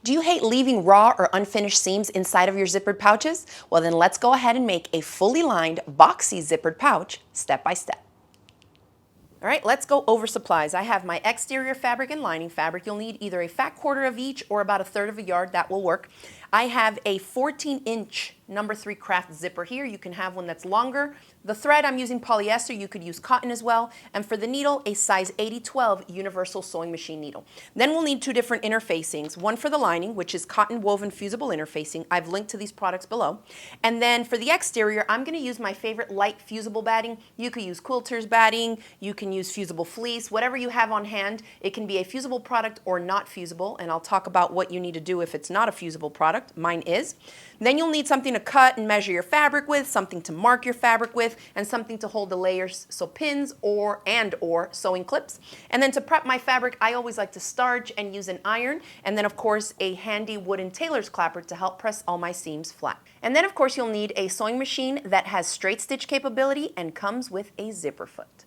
Do you hate leaving raw or unfinished seams inside of your zippered pouches? Well, then let's go ahead and make a fully lined Boxy zippered pouch step by step. All right, let's go over supplies. I have my exterior fabric and lining fabric. You'll need either a fat quarter of each or about 1/3 of a yard. That will work. I have a 14-inch number 3 craft zipper here. You can have one that's longer. The thread, I'm using polyester. You could use cotton as well. And for the needle, a size 80-12 universal sewing machine needle. Then we'll need 2 different interfacings. One for the lining, which is cotton woven fusible interfacing. I've linked to these products below. And then for the exterior, I'm going to use my favorite light fusible batting. You could use quilter's batting. You can use fusible fleece, whatever you have on hand. It can be a fusible product or not fusible, and I'll talk about what you need to do if it's not a fusible product. Mine is. Then you'll need something to cut and measure your fabric with, something to mark your fabric with, and something to hold the layers, so pins or sewing clips. And then to prep my fabric, I always like to starch and use an iron, and then of course a handy wooden tailor's clapper to help press all my seams flat. And then of course you'll need a sewing machine that has straight stitch capability and comes with a zipper foot.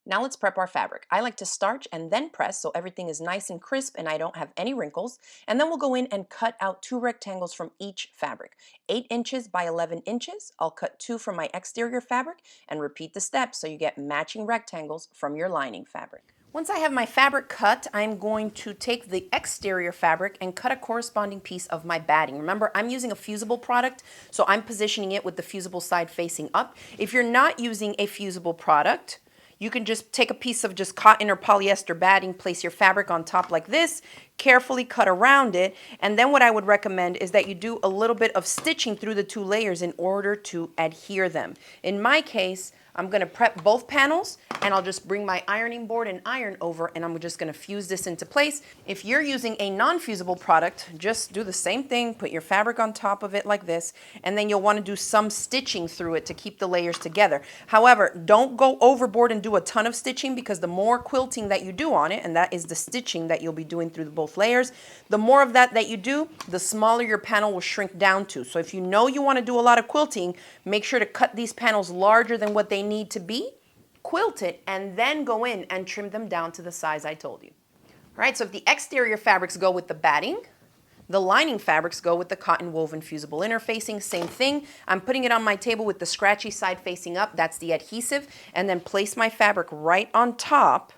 Now let's prep our fabric. I like to starch and then press so everything is nice and crisp and I don't have any wrinkles. And then we'll go in and cut out 2 rectangles from each fabric. 8 inches by 11 inches. I'll cut 2 from my exterior fabric and repeat the steps so you get matching rectangles from your lining fabric. Once I have my fabric cut, I'm going to take the exterior fabric and cut a corresponding piece of my batting. Remember, I'm using a fusible product, so I'm positioning it with the fusible side facing up. If you're not using a fusible product, you can just take a piece of just cotton or polyester batting, place your fabric on top like this, carefully cut around it, and then what I would recommend is that you do a little bit of stitching through the 2 layers in order to adhere them. In my case, I'm going to prep both panels and I'll just bring my ironing board and iron over and I'm just going to fuse this into place. If you're using a non-fusible product, just do the same thing, put your fabric on top of it like this, and then you'll want to do some stitching through it to keep the layers together. However, don't go overboard and do a ton of stitching because the more quilting that you do on it, and that is the stitching that you'll be doing through both layers, the more of that you do, the smaller your panel will shrink down to. So if you know you want to do a lot of quilting, make sure to cut these panels larger than what they need to be, quilt it, and then go in and trim them down to the size I told you. All right, so if the exterior fabrics go with the batting, the lining fabrics go with the cotton woven fusible interfacing. Same thing. I'm putting it on my table with the scratchy side facing up. That's the adhesive. And then place my fabric right on top,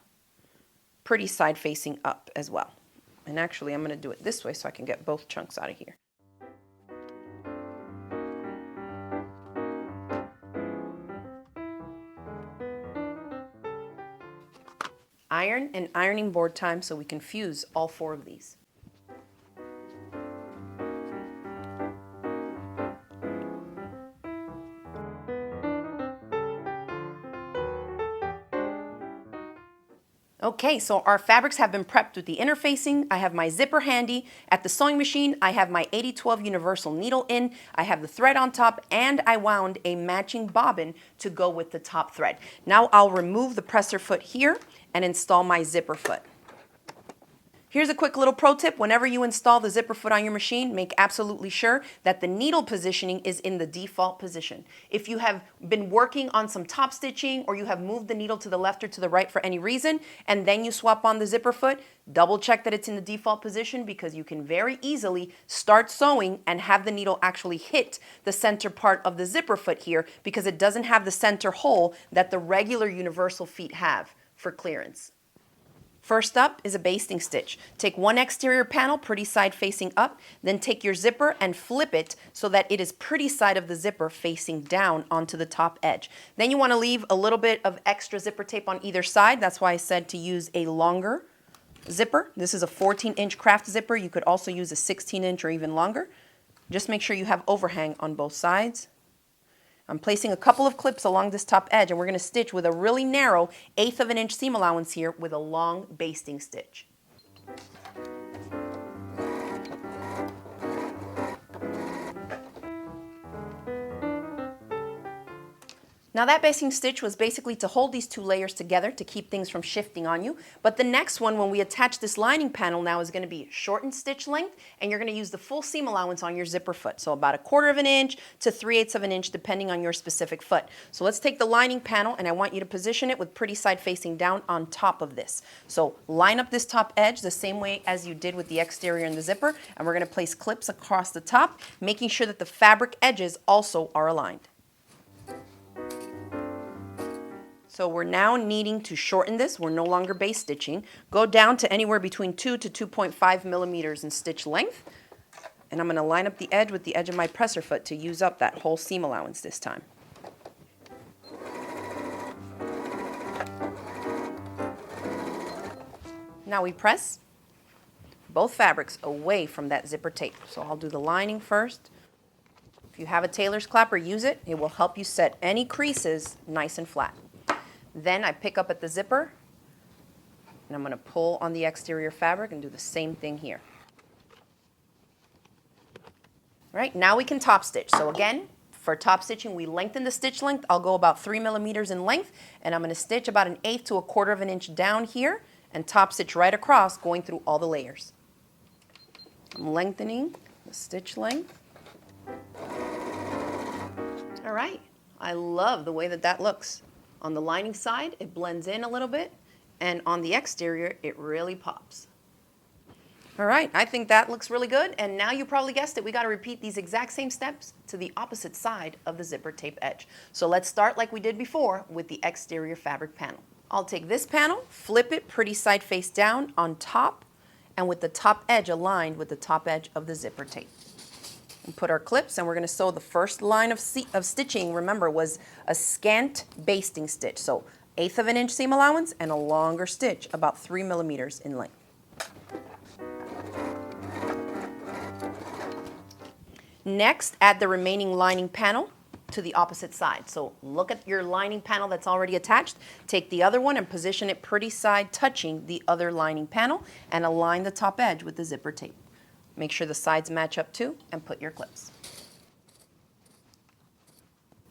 pretty side facing up as well. And actually, I'm going to do it this way so I can get both chunks out of here. Iron and ironing board time so we can fuse all 4 of these. Okay, so our fabrics have been prepped with the interfacing. I have my zipper handy. At the sewing machine, I have my 80-12 universal needle in. I have the thread on top, and I wound a matching bobbin to go with the top thread. Now I'll remove the presser foot here and install my zipper foot. Here's a quick little pro tip. Whenever you install the zipper foot on your machine, make absolutely sure that the needle positioning is in the default position. If you have been working on some top stitching or you have moved the needle to the left or to the right for any reason, and then you swap on the zipper foot, double check that it's in the default position because you can very easily start sewing and have the needle actually hit the center part of the zipper foot here because it doesn't have the center hole that the regular universal feet have for clearance. First up is a basting stitch. Take one exterior panel, pretty side facing up, then take your zipper and flip it so that it is pretty side of the zipper facing down onto the top edge. Then you want to leave a little bit of extra zipper tape on either side. That's why I said to use a longer zipper. This is a 14-inch craft zipper. You could also use a 16-inch or even longer. Just make sure you have overhang on both sides. I'm placing a couple of clips along this top edge and we're going to stitch with a really narrow 1/8 of an inch seam allowance here with a long basting stitch. Now that basting stitch was basically to hold these two layers together to keep things from shifting on you. But the next one, when we attach this lining panel now, is going to be shortened stitch length, and you're going to use the full seam allowance on your zipper foot. So about 1/4 of an inch to 3/8 of an inch, depending on your specific foot. So let's take the lining panel, and I want you to position it with pretty side facing down on top of this. So line up this top edge the same way as you did with the exterior and the zipper, and we're going to place clips across the top, making sure that the fabric edges also are aligned. So we're now needing to shorten this. We're no longer base stitching. Go down to anywhere between 2 to 2.5 millimeters in stitch length. And I'm going to line up the edge with the edge of my presser foot to use up that whole seam allowance this time. Now we press both fabrics away from that zipper tape. So I'll do the lining first. If you have a tailor's clapper, use it. It will help you set any creases nice and flat. Then I pick up at the zipper, and I'm going to pull on the exterior fabric and do the same thing here. All right, now we can top stitch. So again, for top stitching, we lengthen the stitch length. I'll go about 3 millimeters in length, and I'm going to stitch about 1/8 to 1/4 of an inch down here and top stitch right across, going through all the layers. I'm lengthening the stitch length. All right, I love the way that that looks. On the lining side, it blends in a little bit, and on the exterior, it really pops. All right, I think that looks really good, and now you probably guessed it, we got to repeat these exact same steps to the opposite side of the zipper tape edge. So let's start like we did before with the exterior fabric panel. I'll take this panel, flip it pretty side face down on top, and with the top edge aligned with the top edge of the zipper tape. And put our clips, and we're going to sew the first line of stitching, remember, was a scant basting stitch. So 1/8 of an inch seam allowance and a longer stitch, about 3 millimeters in length. Next, add the remaining lining panel to the opposite side. So look at your lining panel that's already attached. Take the other one and position it pretty side touching the other lining panel, and align the top edge with the zipper tape. Make sure the sides match up too, and put your clips.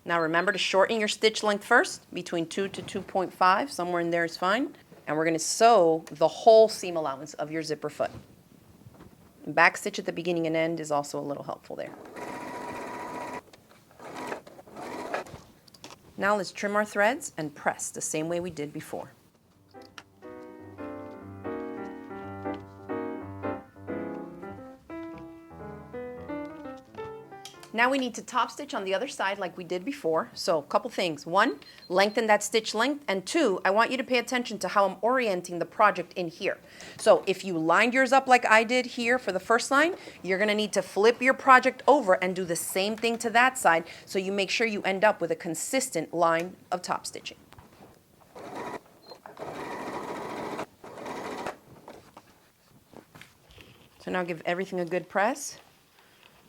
Now remember to shorten your stitch length first, between 2 to 2.5, somewhere in there is fine. And we're going to sew the whole seam allowance of your zipper foot. And back stitch at the beginning and end is also a little helpful there. Now let's trim our threads and press the same way we did before. Now we need to top stitch on the other side like we did before. So a couple things. 1, lengthen that stitch length. And 2, I want you to pay attention to how I'm orienting the project in here. So if you lined yours up like I did here for the first line, you're going to need to flip your project over and do the same thing to that side, so you make sure you end up with a consistent line of top stitching. So now give everything a good press.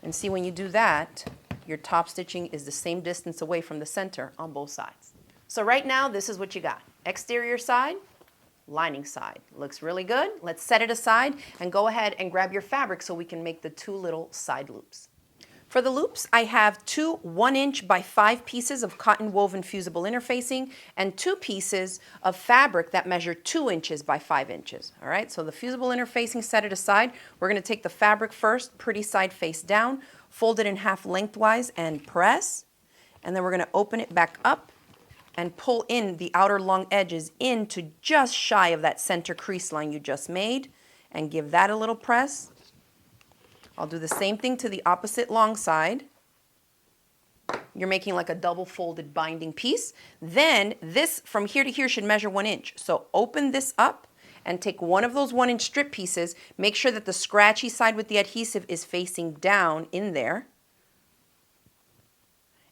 And see, when you do that, your top stitching is the same distance away from the center on both sides. So right now, this is what you got. Exterior side, lining side. Looks really good. Let's set it aside and go ahead and grab your fabric so we can make the 2 little side loops. For the loops, I have 2 1-inch by 5 pieces of cotton woven fusible interfacing and 2 pieces of fabric that measure 2 inches by 5 inches. All right, so the fusible interfacing, set it aside. We're going to take the fabric first, pretty side face down, fold it in half lengthwise and press. And then we're going to open it back up and pull in the outer long edges into just shy of that center crease line you just made, and give that a little press. I'll do the same thing to the opposite long side. You're making like a double folded binding piece. Then this from here to here should measure 1 inch. So open this up and take one of those 1-inch strip pieces. Make sure that the scratchy side with the adhesive is facing down in there.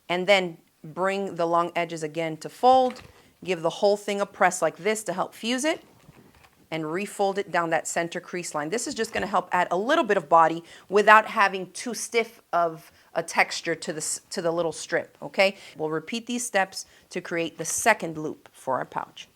And then bring the long edges again to fold. Give the whole thing a press like this to help fuse it, and refold it down that center crease line. This is just going to help add a little bit of body without having too stiff of a texture to the little strip, okay? We'll repeat these steps to create the second loop for our pouch.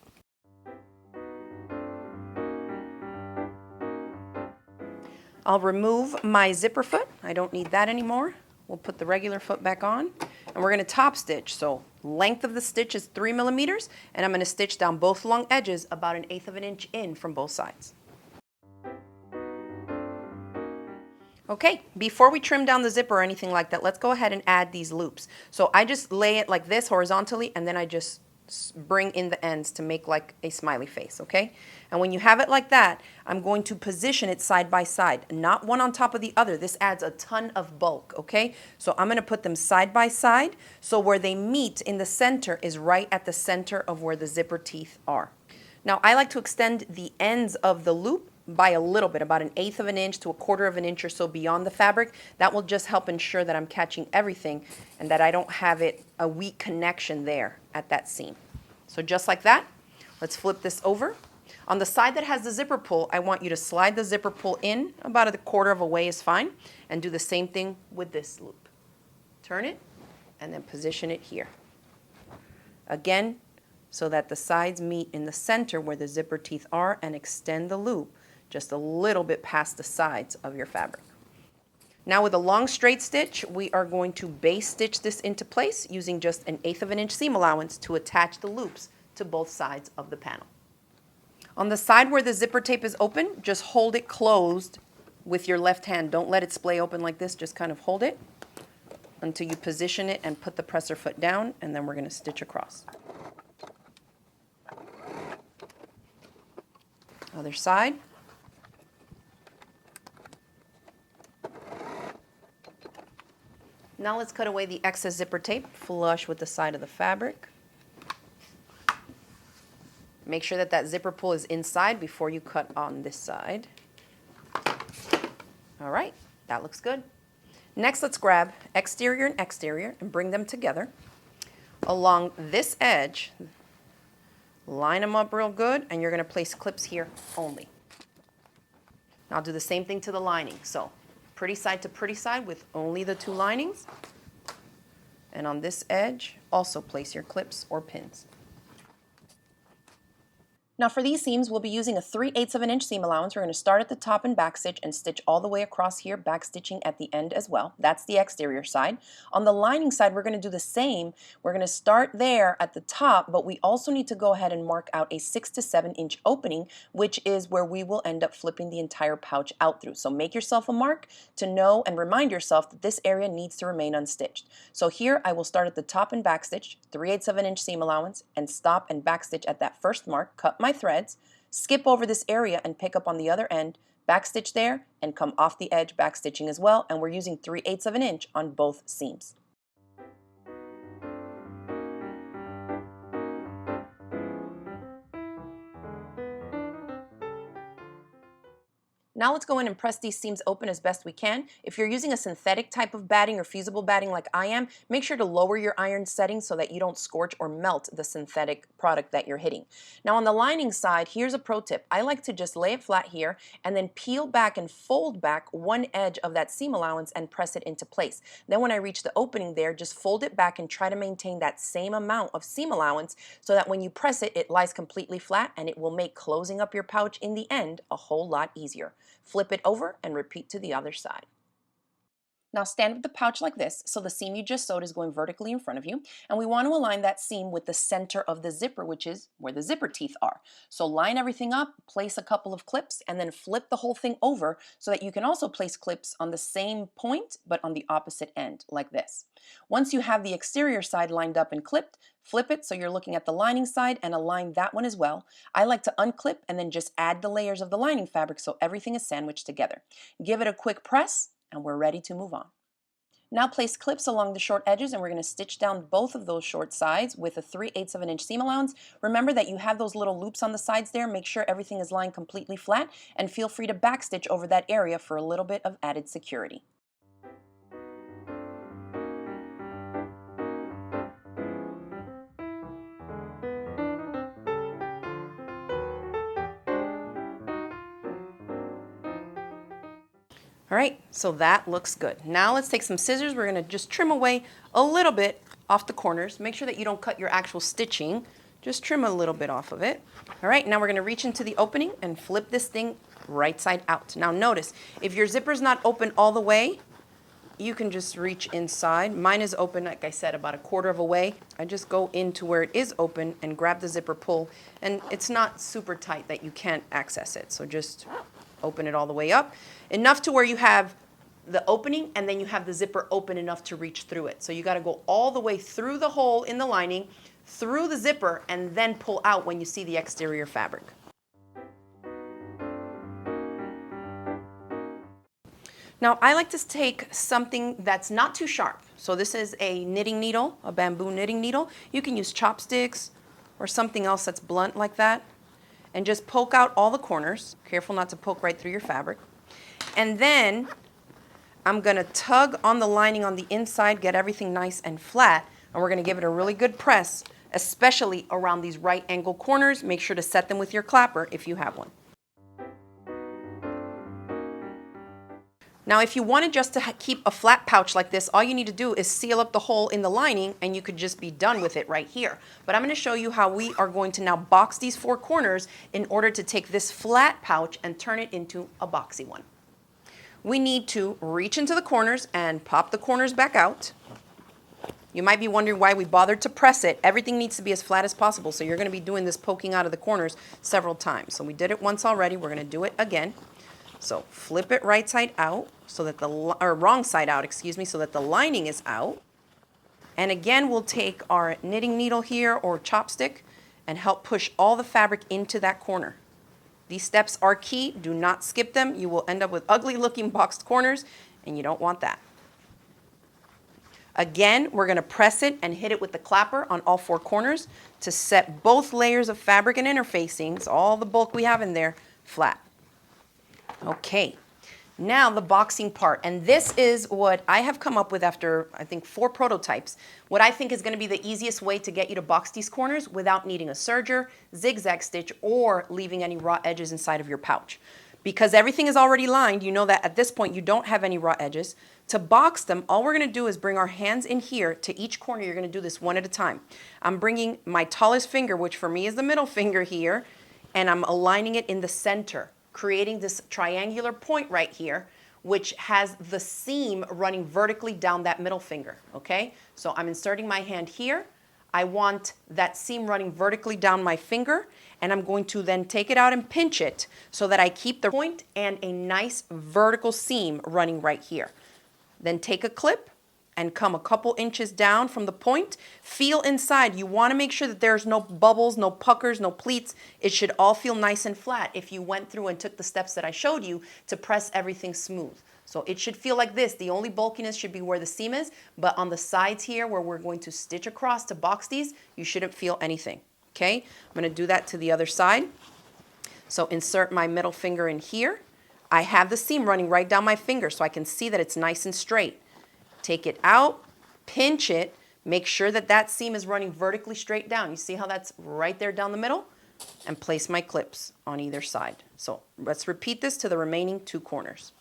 I'll remove my zipper foot. I don't need that anymore. We'll put the regular foot back on. And we're going to top stitch. So length of the stitch is 3 millimeters, and I'm going to stitch down both long edges about 1/8 of an inch in from both sides. Okay, before we trim down the zipper or anything like that, let's go ahead and add these loops. So I just lay it like this horizontally, and then I just bring in the ends to make like a smiley face, okay? And when you have it like that, I'm going to position it side by side, not one on top of the other. This adds a ton of bulk, okay? So I'm going to put them side by side, so where they meet in the center is right at the center of where the zipper teeth are. Now I like to extend the ends of the loop by a little bit, about 1/8 of an inch to 1/4 of an inch or so beyond the fabric. That will just help ensure that I'm catching everything and that I don't have a weak connection there at that seam. So just like that, let's flip this over. On the side that has the zipper pull, I want you to slide the zipper pull in, about 1/4 of a way is fine, and do the same thing with this loop. Turn it and then position it here. Again, so that the sides meet in the center where the zipper teeth are, and extend the loop just a little bit past the sides of your fabric. Now with a long straight stitch, we are going to base stitch this into place using just 1/8 of an inch seam allowance to attach the loops to both sides of the panel. On the side where the zipper tape is open, just hold it closed with your left hand. Don't let it splay open like this, just kind of hold it until you position it and put the presser foot down, and then we're going to stitch across. Other side. Now let's cut away the excess zipper tape flush with the side of the fabric. Make sure that that zipper pull is inside before you cut on this side. All right, that looks good. Next, let's grab exterior and exterior and bring them together. Along this edge, line them up real good, and you're going to place clips here only. Now do the same thing to the lining. So pretty side to pretty side with only the 2 linings. And on this edge, also place your clips or pins. Now for these seams, we'll be using a 3/8 of an inch seam allowance. We're going to start at the top and back stitch and stitch all the way across here, back stitching at the end as well. That's the exterior side. On the lining side, we're going to do the same. We're going to start there at the top, but we also need to go ahead and mark out a 6 to 7 inch opening, which is where we will end up flipping the entire pouch out through. So make yourself a mark to know and remind yourself that this area needs to remain unstitched. So here I will start at the top and back stitch, 3/8 of an inch seam allowance, and stop and back stitch at that first mark, cut my threads, skip over this area and pick up on the other end, back stitch there, and come off the edge back stitching as well, and we're using 3/8 of an inch on both seams. Now let's go in and press these seams open as best we can. If you're using a synthetic type of batting or fusible batting like I am, make sure to lower your iron settings so that you don't scorch or melt the synthetic product that you're hitting. Now on the lining side, here's a pro tip. I like to just lay it flat here and then peel back and fold back one edge of that seam allowance and press it into place. Then when I reach the opening there, just fold it back and try to maintain that same amount of seam allowance so that when you press it, it lies completely flat, and it will make closing up your pouch in the end a whole lot easier. Flip it over and repeat to the other side. Now stand with the pouch like this, so the seam you just sewed is going vertically in front of you, and we want to align that seam with the center of the zipper, which is where the zipper teeth are. So line everything up, place a couple of clips, and then flip the whole thing over so that you can also place clips on the same point but on the opposite end, like this. Once you have the exterior side lined up and clipped, flip it so you're looking at the lining side and align that one as well. I like to unclip and then just add the layers of the lining fabric so everything is sandwiched together. Give it a quick press, and we're ready to move on. Now place clips along the short edges, and we're going to stitch down both of those short sides with a 3/8 of an inch seam allowance. Remember that you have those little loops on the sides there. Make sure everything is lying completely flat, and feel free to backstitch over that area for a little bit of added security. All right, so that looks good. Now let's take some scissors. We're going to just trim away a little bit off the corners. Make sure that you don't cut your actual stitching. Just trim a little bit off of it. All right, now we're going to reach into the opening and flip this thing right side out. Now notice, if your zipper's not open all the way, you can just reach inside. Mine is open, like I said, about 1/4 of a way. I just go into where it is open and grab the zipper pull, and it's not super tight that you can't access it. So just open it all the way up, enough to where you have the opening and then you have the zipper open enough to reach through it. So you gotta go all the way through the hole in the lining, through the zipper, and then pull out when you see the exterior fabric. Now, I like to take something that's not too sharp. So this is a knitting needle, a bamboo knitting needle. You can use chopsticks or something else that's blunt like that. And just poke out all the corners. Careful not to poke right through your fabric. And then I'm gonna tug on the lining on the inside, get everything nice and flat, and we're gonna give it a really good press, especially around these right angle corners. Make sure to set them with your clapper if you have one. Now, if you wanted just to keep a flat pouch like this, all you need to do is seal up the hole in the lining and you could just be done with it right here. But I'm going to show you how we are going to now box these 4 corners in order to take this flat pouch and turn it into a boxy one. We need to reach into the corners and pop the corners back out. You might be wondering why we bothered to press it. Everything needs to be as flat as possible, so you're going to be doing this poking out of the corners several times. So we did it once already. We're going to do it again. So flip it right side out, so that wrong side out, excuse me, so that the lining is out. And again, we'll take our knitting needle here or chopstick and help push all the fabric into that corner. These steps are key. Do not skip them. You will end up with ugly looking boxed corners, and you don't want that. Again, we're going to press it and hit it with the clapper on all 4 corners to set both layers of fabric and interfacings, all the bulk we have in there, flat. Okay, now the boxing part, and this is what I have come up with after, I think, 4 prototypes, what I think is going to be the easiest way to get you to box these corners without needing a serger, zigzag stitch, or leaving any raw edges inside of your pouch. Because everything is already lined, you know that at this point you don't have any raw edges. To box them, all we're going to do is bring our hands in here to each corner. You're going to do this one at a time. I'm bringing my tallest finger, which for me is the middle finger here, and I'm aligning it in the center, creating this triangular point right here, which has the seam running vertically down that middle finger, okay? So I'm inserting my hand here. I want that seam running vertically down my finger, and I'm going to then take it out and pinch it so that I keep the point and a nice vertical seam running right here. Then take a clip and come a couple inches down from the point. Feel inside. You want to make sure that there's no bubbles, no puckers, no pleats. It should all feel nice and flat if you went through and took the steps that I showed you to press everything smooth. So it should feel like this. The only bulkiness should be where the seam is, but on the sides here where we're going to stitch across to box these, you shouldn't feel anything. Okay? I'm going to do that to the other side. So insert my middle finger in here. I have the seam running right down my finger so I can see that it's nice and straight. Take it out, pinch it, make sure that that seam is running vertically straight down. You see how that's right there down the middle? And place my clips on either side. So let's repeat this to the remaining 2 corners.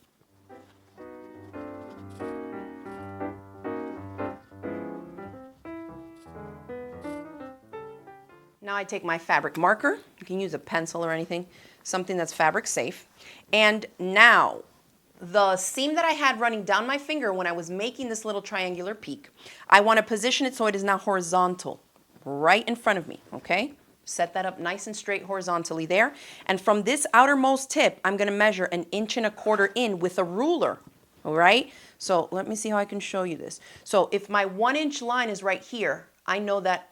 Now I take my fabric marker. You can use a pencil or anything, something that's fabric safe. And now, the seam that I had running down my finger when I was making this little triangular peak, I want to position it so it is now horizontal, right in front of me, okay? Set that up nice and straight horizontally there. And from this outermost tip, I'm going to measure 1 1/4 inches in with a ruler, all right? So let me see how I can show you this. So if my 1-inch line is right here, I know that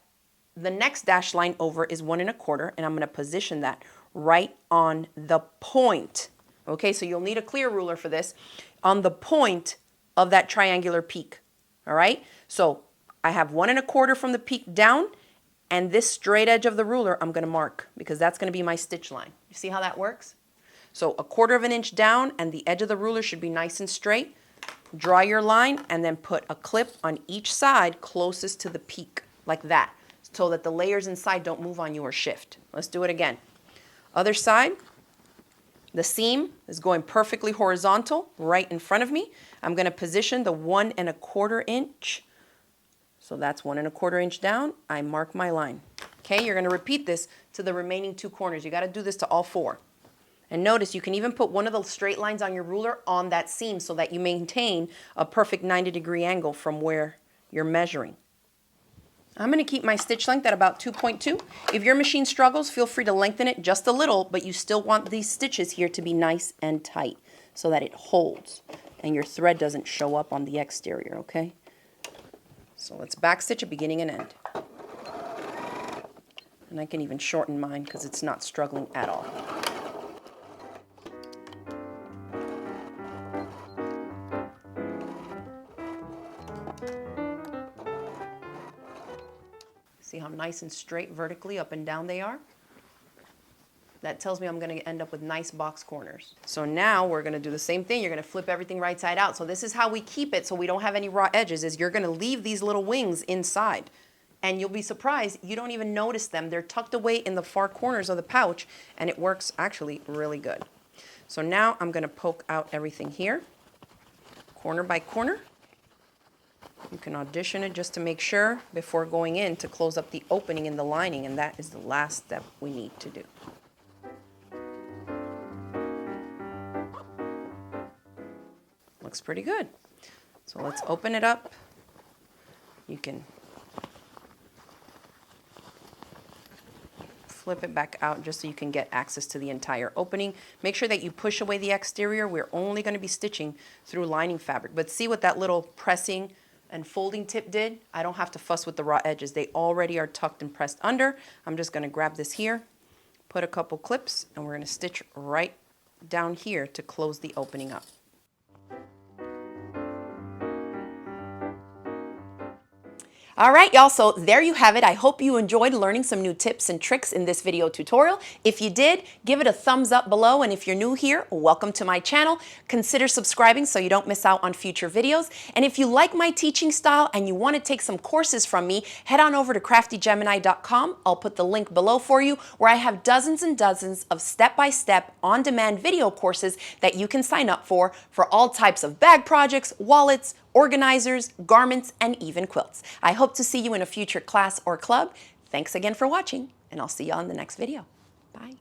the next dashed line over is 1 1/4, and I'm going to position that right on the point. Okay, so you'll need a clear ruler for this, on the point of that triangular peak. All right, so I have 1 1/4 from the peak down, and this straight edge of the ruler I'm going to mark because that's going to be my stitch line. You see how that works? So 1/4 inch down, and the edge of the ruler should be nice and straight. Draw your line and then put a clip on each side closest to the peak, like that, so that the layers inside don't move on you or shift. Let's do it again. Other side. The seam is going perfectly horizontal right in front of me. I'm going to position the 1 1/4 inch. So that's 1 1/4 inch down. I mark my line. Okay, you're going to repeat this to the remaining 2 corners. You got to do this to all 4. And notice you can even put one of the straight lines on your ruler on that seam so that you maintain a perfect 90-degree angle from where you're measuring. I'm going to keep my stitch length at about 2.2. If your machine struggles, feel free to lengthen it just a little, but you still want these stitches here to be nice and tight so that it holds and your thread doesn't show up on the exterior, okay? So let's back stitch at beginning and end. And I can even shorten mine because it's not struggling at all. See how nice and straight vertically up and down they are? That tells me I'm going to end up with nice box corners. So now we're going to do the same thing. You're going to flip everything right side out. So this is how we keep it so we don't have any raw edges, is you're going to leave these little wings inside. And you'll be surprised, you don't even notice them. They're tucked away in the far corners of the pouch, and it works actually really good. So now I'm going to poke out everything here, corner by corner. You can audition it just to make sure before going in to close up the opening in the lining, and that is the last step we need to do. Looks pretty good. So let's open it up. You can flip it back out just so you can get access to the entire opening. Make sure that you push away the exterior. We're only going to be stitching through lining fabric. But see what that little pressing and folding tip did? I don't have to fuss with the raw edges. They already are tucked and pressed under. I'm just going to grab this here, put a couple clips, and we're going to stitch right down here to close the opening up. All right, y'all, so there you have it. I hope you enjoyed learning some new tips and tricks in this video tutorial. If you did, give it a thumbs up below, and if you're new here, welcome to my channel. Consider subscribing so you don't miss out on future videos. And if you like my teaching style and you want to take some courses from me, head on over to TheCraftyGemini.com. I'll put the link below for you, where I have dozens and dozens of step-by-step on-demand video courses that you can sign up for all types of bag projects, wallets, organizers, garments, and even quilts. I hope to see you in a future class or club. Thanks again for watching, and I'll see you on the next video. Bye.